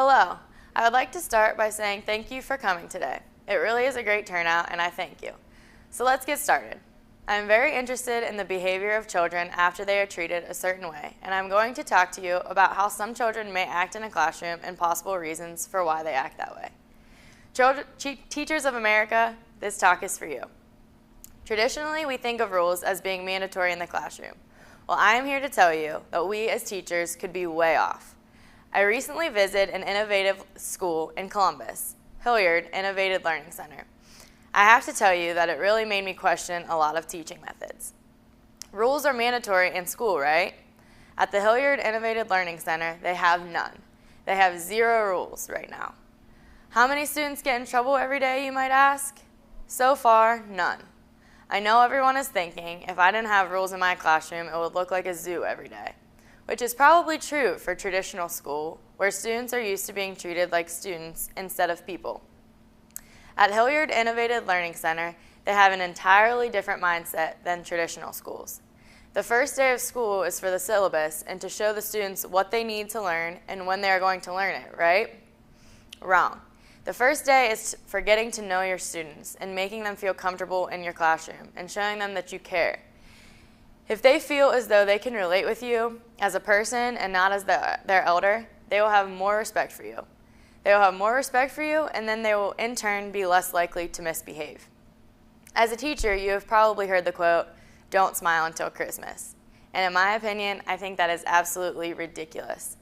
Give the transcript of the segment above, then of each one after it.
Hello. I would like to start by saying thank you for coming today. It really is a great turnout, and I thank you. So let's get started. I'm very interested in the behavior of children after they are treated a certain way, and I'm going to talk to you about how some children may act in a classroom and possible reasons for why they act that way. Teachers of America, this talk is for you. Traditionally, we think of rules as being mandatory in the classroom. Well, I am here to tell you that we as teachers could be way off. I recently visited an innovative school in Columbus, Hilliard Innovative Learning Center. I have to tell you that it really made me question a lot of teaching methods. Rules are mandatory in school, right? At the Hilliard Innovative Learning Center, they have none. They have 0 rules right now. How many students get in trouble every day, you might ask? So far, none. I know everyone is thinking, if I didn't have rules in my classroom, it would look like a zoo every day, which is probably true for traditional school, where students are used to being treated like students instead of people. At Hilliard Innovative Learning Center, they have an entirely different mindset than traditional schools. The first day of school is for the syllabus and to show the students what they need to learn and when they are going to learn it, right? Wrong. The first day is for getting to know your students and making them feel comfortable in your classroom and showing them that you care. If they feel as though they can relate with you as a person and not as their elder, they will have more respect for you. They will have more respect for you, and then they will in turn be less likely to misbehave. As a teacher, you have probably heard the quote, "Don't smile until Christmas." And in my opinion, I think that is absolutely ridiculous.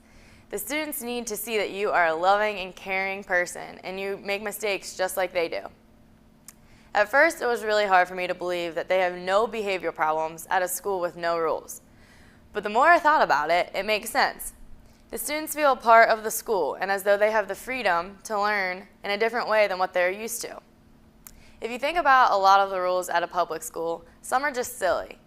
The students need to see that you are a loving and caring person and you make mistakes just like they do. At first, it was really hard for me to believe that they have no behavioral problems at a school with no rules. But the more I thought about it, it makes sense. The students feel a part of the school and as though they have the freedom to learn in a different way than what they're used to. If you think about a lot of the rules at a public school, some are just silly,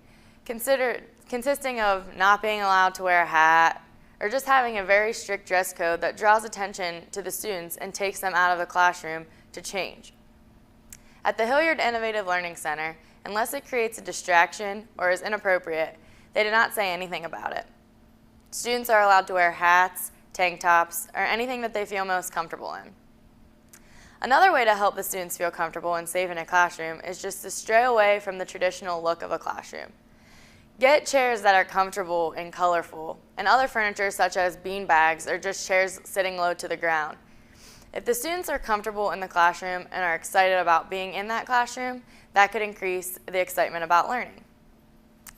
consisting of not being allowed to wear a hat, or just having a very strict dress code that draws attention to the students and takes them out of the classroom to change. At the Hilliard Innovative Learning Center, unless it creates a distraction or is inappropriate, they do not say anything about it. Students are allowed to wear hats, tank tops, or anything that they feel most comfortable in. Another way to help the students feel comfortable and safe in a classroom is just to stray away from the traditional look of a classroom. Get chairs that are comfortable and colorful, and other furniture such as bean bags or just chairs sitting low to the ground. If the students are comfortable in the classroom and are excited about being in that classroom, that could increase the excitement about learning.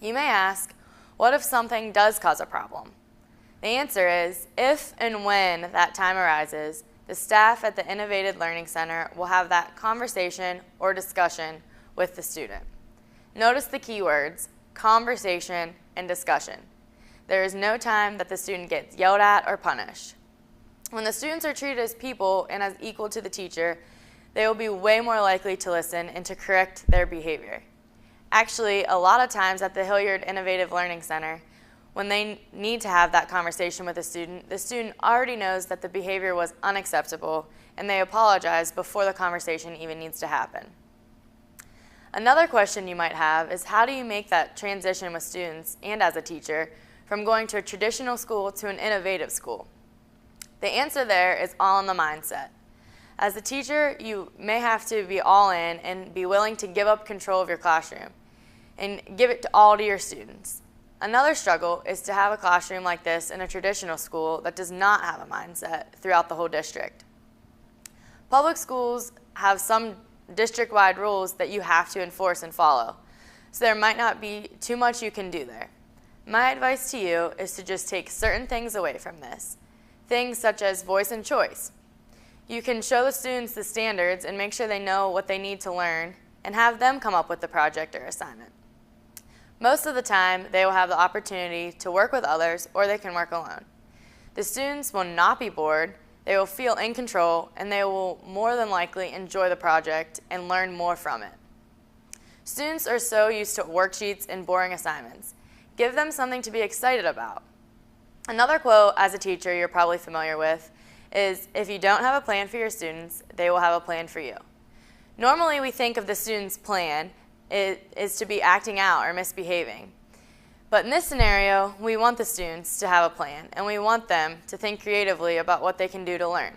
You may ask, what if something does cause a problem? The answer is, if and when that time arises, the staff at the Innovative Learning Center will have that conversation or discussion with the student. Notice the key words, conversation, and discussion. There is no time that the student gets yelled at or punished. When the students are treated as people and as equal to the teacher, they will be way more likely to listen and to correct their behavior. Actually, a lot of times at the Hilliard Innovative Learning Center, when they need to have that conversation with the student already knows that the behavior was unacceptable and they apologize before the conversation even needs to happen. Another question you might have is, how do you make that transition with students and as a teacher from going to a traditional school to an innovative school? The answer there is all in the mindset. As a teacher, you may have to be all in and be willing to give up control of your classroom and give it all to your students. Another struggle is to have a classroom like this in a traditional school that does not have a mindset throughout the whole district. Public schools have some district-wide rules that you have to enforce and follow, so there might not be too much you can do there. My advice to you is to just take certain things away from this, things such as voice and choice. You can show the students the standards and make sure they know what they need to learn and have them come up with the project or assignment. Most of the time, they will have the opportunity to work with others or they can work alone. The students will not be bored, they will feel in control, and they will more than likely enjoy the project and learn more from it. Students are so used to worksheets and boring assignments. Give them something to be excited about. Another quote as a teacher you're probably familiar with is, if you don't have a plan for your students, they will have a plan for you. Normally we think of the student's plan is to be acting out or misbehaving. But in this scenario, we want the students to have a plan, and we want them to think creatively about what they can do to learn.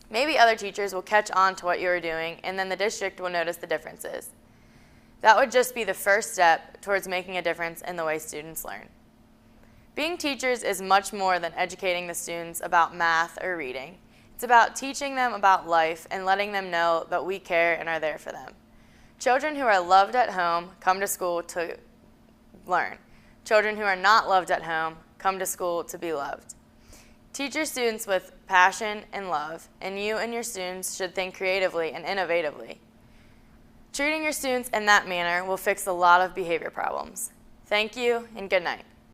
Maybe other teachers will catch on to what you are doing, and then the district will notice the differences. That would just be the first step towards making a difference in the way students learn. Being teachers is much more than educating the students about math or reading. It's about teaching them about life and letting them know that we care and are there for them. Children who are loved at home come to school to learn. Children who are not loved at home come to school to be loved. Teach your students with passion and love, and you and your students should think creatively and innovatively. Treating your students in that manner will fix a lot of behavior problems. Thank you, and good night.